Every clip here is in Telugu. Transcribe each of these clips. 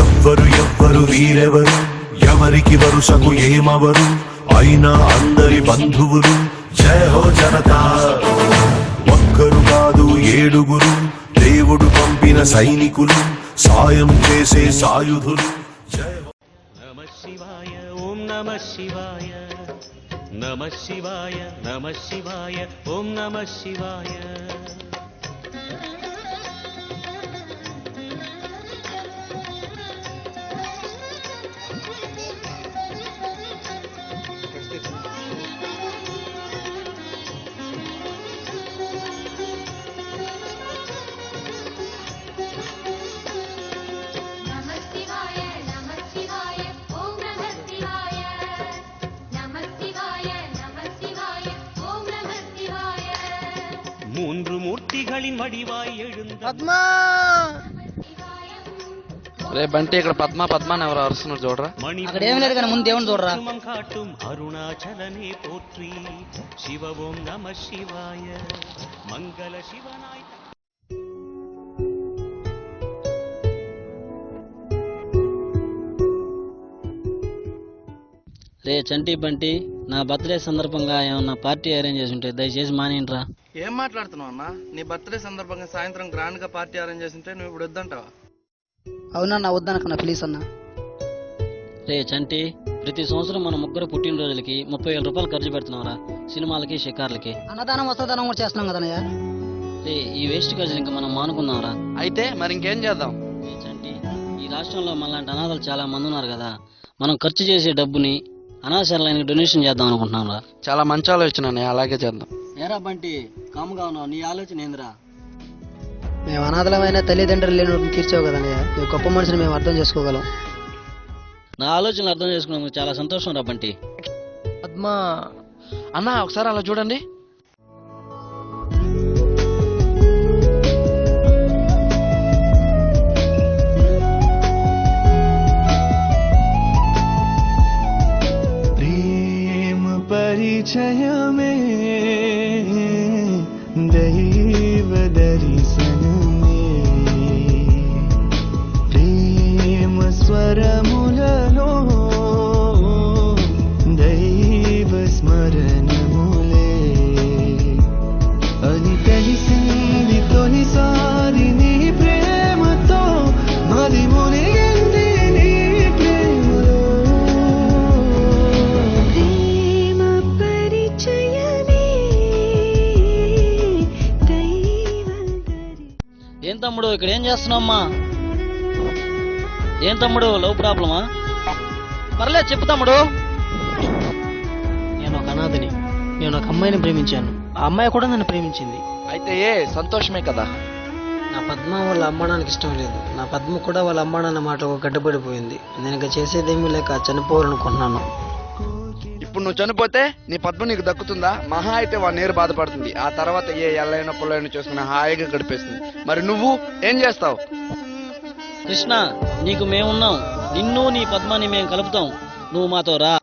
ఎవ్వరు ఎవ్వరు వీరెవరు, ఎవరికి వరుసకు ఏమవరు, అయినా అందరి బంధువులు. జయ హో జనతా. ఒక్కరు కాదు ఏడుగురు, దేవుడు పంపిన సైనికులు, సాయం చేసే సాయుధులు. జయ హో. నమః శివాయ ఓం నమః శివాయ, నమః శివాయ నమః శివాయ ఓం నమః శివాయ. மூன்று மூர்த்திகளின் வடிவாய் எழுந்த పద్మా. రే బంటి, ఇక్కడ పద్మా పద్మా ఎవరు అరుస్తున్నారు చూడరా. అక్కడ ఏం లేదు కానీ ముందు దేవుని చూడరా. కాട്ടുం అరుణాచలనే పోற்றி శివ ఓం నమః శివాయ మంగళ శివనాయ. రే చంటి బంటి, నా బర్త్డే సందర్భంగా ఏమన్నా పార్టీ అరేంజ్ చేసి ఉంటే దయచేసి మానేయండిరా. ఏం మాట్లాడుతున్నావు అన్న? నీ బర్త్డే సందర్భంగా సాయంత్రం గ్రాండ్ గా పార్టీ అరేంజ్ చేసి ఉంటే నువ్వు ఇప్పుడు వద్దంటావా? అవునా, వద్దనకన్నా ప్లీజ్ అన్న. రే చంటి, ప్రతి సంవత్సరం మన ముగ్గురు పుట్టినరోజులకి 30,000 రూపాయలు ఖర్చు పెడుతున్నావురా, సినిమాలకి షికార్లకి. అన్నదానం వస్త్రదానం కూడా చేస్తున్నాం కదనయ్యా. రే ఈ వేస్ట్ ఖర్చులు ఇంకా మనం మానుకుందాంరా. అయితే మరి ఇంకేం చేద్దాం? రే చంటి, ఈ రాష్ట్రంలో మనలాంటి అనాథలు చాలా మంది ఉన్నారు కదా, మనం ఖర్చు చేసే డబ్బుని అనాథాలయానికి డొనేషన్ చేద్దాం అనుకుంటున్నాం రా. చాలా మంచి ఆలోచన, అలాగే చేద్దాం. ఏరా బంటి, కాముగా ఉన్నావు, నీ ఆలోచన ఏందిరా? మేము అనాథలమైన తల్లిదండ్రులు లేని తీర్చావు కదా, నీ గొప్ప మనిషిని మేము అర్థం చేసుకోగలం. నా ఆలోచనలు అర్థం చేసుకున్నాము, చాలా సంతోషం రా బంటి. పద్మా అన్న, ఒకసారి అలా చూడండి. ప్రేమ పరిచయమే దైవ దర్శనమే, ప్రేమ స్వరములలో దైవ స్మరణములే అని తెలిసింది తొలిసారి నీ ప్రేమతో, మరి మునిగింది నీ ప్రేమలో. ప్రేమ పరిచయమే దైవ ఏం తమ్ముడు ఇక్కడ ఏం చేస్తున్నావమ్మా? ఏం తమ్ముడు, లవ్ ప్రాబ్లమా? పర్లేదు చెప్పు తమ్ముడు. నేను ఒక అనాథని, నేను ఒక అమ్మాయిని ప్రేమించాను, ఆ అమ్మాయి కూడా నన్ను ప్రేమించింది. అయితే సంతోషమే కదా. నా పద్మ వాళ్ళ అమ్మానానికి ఇష్టం లేదు, నా పద్మ కూడా వాళ్ళ అమ్మానాన్న మాటకు గడ్డపడిపోయింది. నేను ఇక చేసేదేమీ లేక చనిపోవాలనుకుంటున్నాను. ఇప్పుడు నువ్వు చనిపోతే నీ పద్మ నీకు దక్కుతుందా? మహా అయితే వాడు నీరు బాధపడుతుంది, ఆ తర్వాత ఎల్లైనా పుల్లైనా చేసుకుని హాయిగా గడిపేస్తుంది. మరి నువ్వు ఏం చేస్తావు? కృష్ణ, నీకు మేమున్నాం, నిన్ను నీ పద్మాని మేము కలుపుతాం, నువ్వు మాతో రా.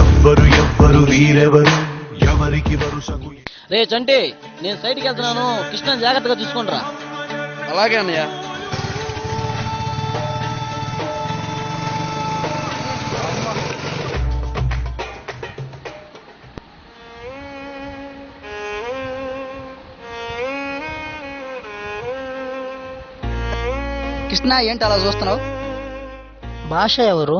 ఎవ్వరు ఎవ్వరు వీరెవరు, ఎవరికి వరుసకు. రే చంటి, నేను సైడ్కి వెళ్తున్నాను, కృష్ణ జాగ్రత్తగా చూసుకుంటారా. అలాగే అన్నయ్య. కృష్ణ, ఏంటి అలా చూస్తున్నావు? భాష ఎవరు?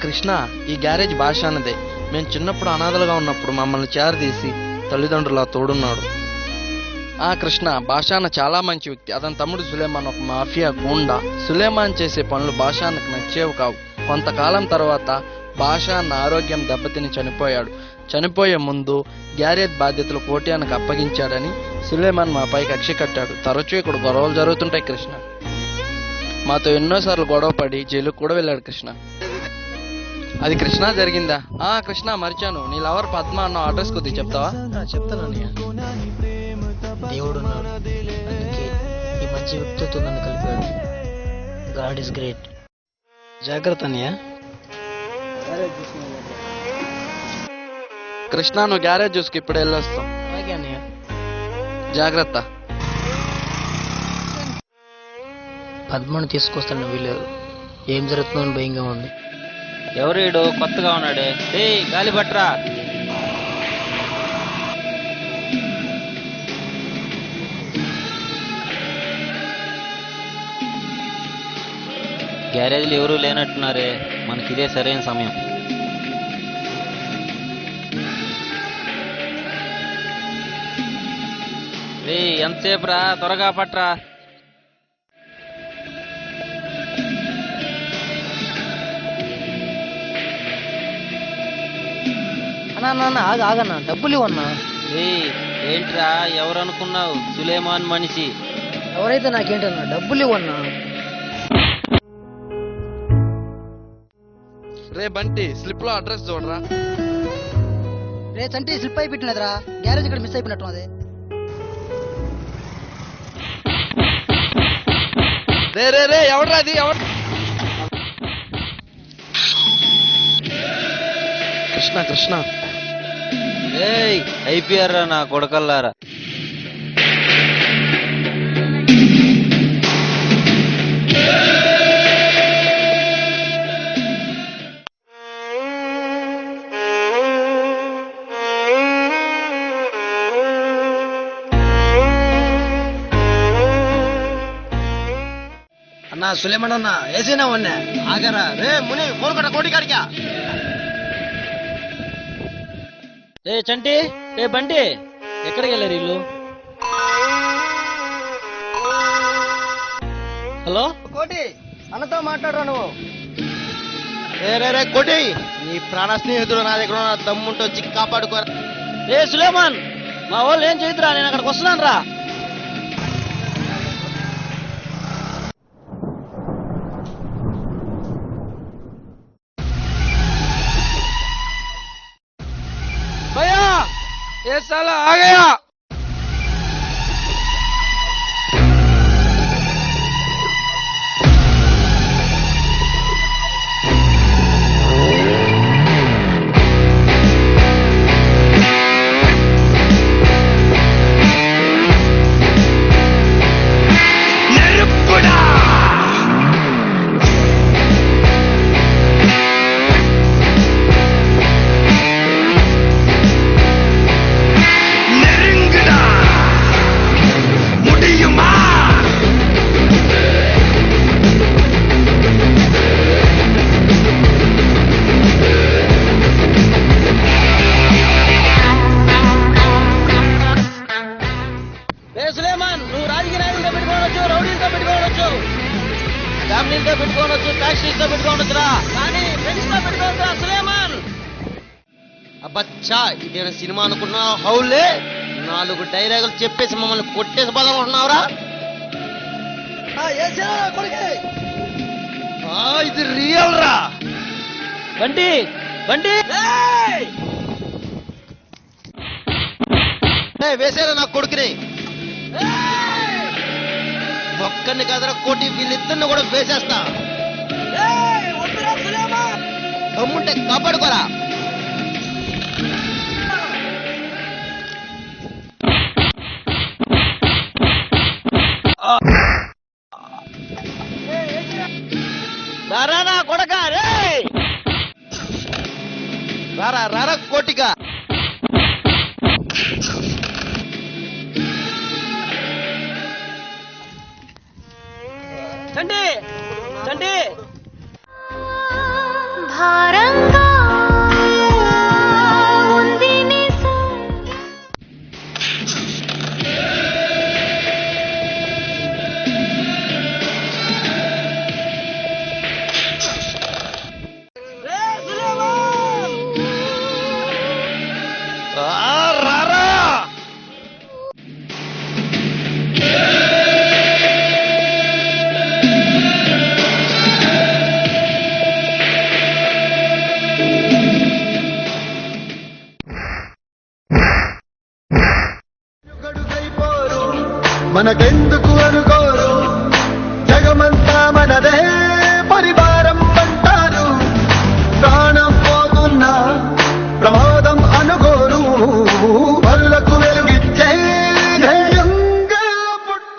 కృష్ణ, ఈ గ్యారేజ్ భాష అన్నదే. మేము చిన్నప్పుడు అనాథలుగా ఉన్నప్పుడు మమ్మల్ని చేరదీసి తల్లిదండ్రులా తోడున్నాడు. కృష్ణ, భాషాన చాలా మంచి వ్యక్తి. అతని తమ్ముడు సులేమాన్ ఒక మాఫియా గూండా. సులేమాన్ చేసే పనులు భాషానికి నచ్చేవి కావు. కొంతకాలం తర్వాత భాషాన్న ఆరోగ్యం దెబ్బతిని చనిపోయాడు. చనిపోయే ముందు గ్యారేజ్ బాధ్యతలు కోట్యానికి అప్పగించాడని సులేమాన్ మాపై కక్ష కట్టాడు. తరచూ ఇక్కడ గొడవలు జరుగుతుంటాయి కృష్ణ. మాతో ఎన్నోసార్లు గొడవ పడి జైలుకు కూడా వెళ్ళాడు కృష్ణ. అది కృష్ణ జరిగిందా? కృష్ణ మర్చాను, నీ లవర్ పద్మ అన్న అడ్రస్ కొద్దిగా చెప్తావా? చెప్తాను అన్నయ్య. దేవుడు ఉన్నాడు, అందుకే ఈ మంచి వ్యక్తితో నన్ను కలిపాడు. God is great. జాగ్రత్త అన్నయ్య. కృష్ణ, నువ్వు గ్యారేజ్ చూసుకు, ఇప్పుడు వెళ్ళొస్తాం. అలాగే అన్నయ్య. జాగ్రత్త. పద్మను తీసుకొస్తాను వీలేదు. ఏం జరుగుతుందో అని భయంగా ఉంది. ఎవరీడు కొత్తగా ఉన్నాడే? గాలి పట్రా. గ్యారేజ్లు ఎవరూ లేనట్టున్నారే, మనకిదే సరైన సమయం. ఎంతసేపు రా, త్వరగా పట్రా. అన్నా ఆగన్నా, డబ్బులు ఇవ్వన్నా. ఏంట్రా, ఎవరనుకున్నావు? సులేమాన్ మనిషి. ఎవరైతే నాకేంటన్నా, డబ్బులు ఇవ్వన్నా. రే బంటి, స్లిప్ లో అడ్రస్ చూడరా. రే చంటి, స్లిప్ అయిపోయినదిరా. గ్యారేజ్ ఇక్కడ మిస్ అయిపోయినట్టు అది. రే రే రే, ఎవడ్రా అది? ఎవరు? కృష్ణ కృష్ణ. అయిపోయారా నా కొడకల్లారా. అన్నా సులేమన్ అన్న ఏసీనా ఉన్నా ఆగరా. రే ముని కోరుకోట కోటి కాడికా. రే చంటి, రే బంటి, ఎక్కడికి వెళ్ళారు వీళ్ళు? హలో కోటి, అన్నతో మాట్లాడరా నువ్వు. రే కోటి, నీ ప్రాణ స్నేహితుడు నా దగ్గర ఉన్న దమ్ముంటూ వచ్చి కాపాడుకో. రే సులేమాన్, మా వాళ్ళు ఏం చేద్దురా, నేను అక్కడికి వస్తున్నాను రా. भैया, ये साला आ गया. ఫ్యామిలీతో పెట్టుకోవచ్చు, ఫ్యాక్టరీతో పెట్టుకోవచ్చురా, కానీ ఫ్రెండ్స్ తో పెట్టుకోవచ్చురా సులేమాన్. అబ్బచ్చా, ఇదేనా సినిమా అనుకున్నావు? హౌలే 4 డైలాగులు చెప్పేసి మమ్మల్ని కొట్టేసి పోదామనుకుంటున్నావురా? ఇది రియల్ రా. బంటి బంటి, వేసేరా నా కొడుకుని. ఒక్కడిని కాదరా కోటి, వీళ్ళిద్దరిని కూడా వేసేస్తా. దమ్ముంటే కాపాడుకోరా. రారా నా కొడక, రే రారా రారా కోటిగా. చండి చండి. భారంగా ఉంది నిజం. మనకెందుకు అనుకోరు జగమంతా మనదే పరివారం అంటారు ప్రాణం పోతున్నా ప్రమాదం అనుకోరు పరులకు వెలుగిచ్చే ధైర్యంగా పుట్ట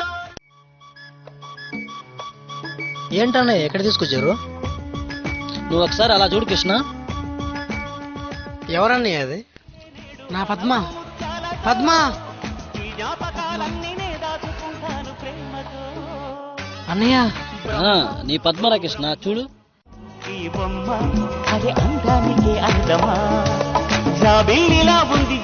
ఏంటన్నయ్య ఎక్కడ తీసుకొచ్చారు? నువ్వు ఒకసారి అలా చూడు కృష్ణ. ఎవరన్నయ్య అది? నా పద్మ. పద్మ అన్నయ్య. నీ పద్మరా కృష్ణ, చూడు. ఈ బొమ్మ అది అందానికే అందమా జాబిల్లిలా ఉంది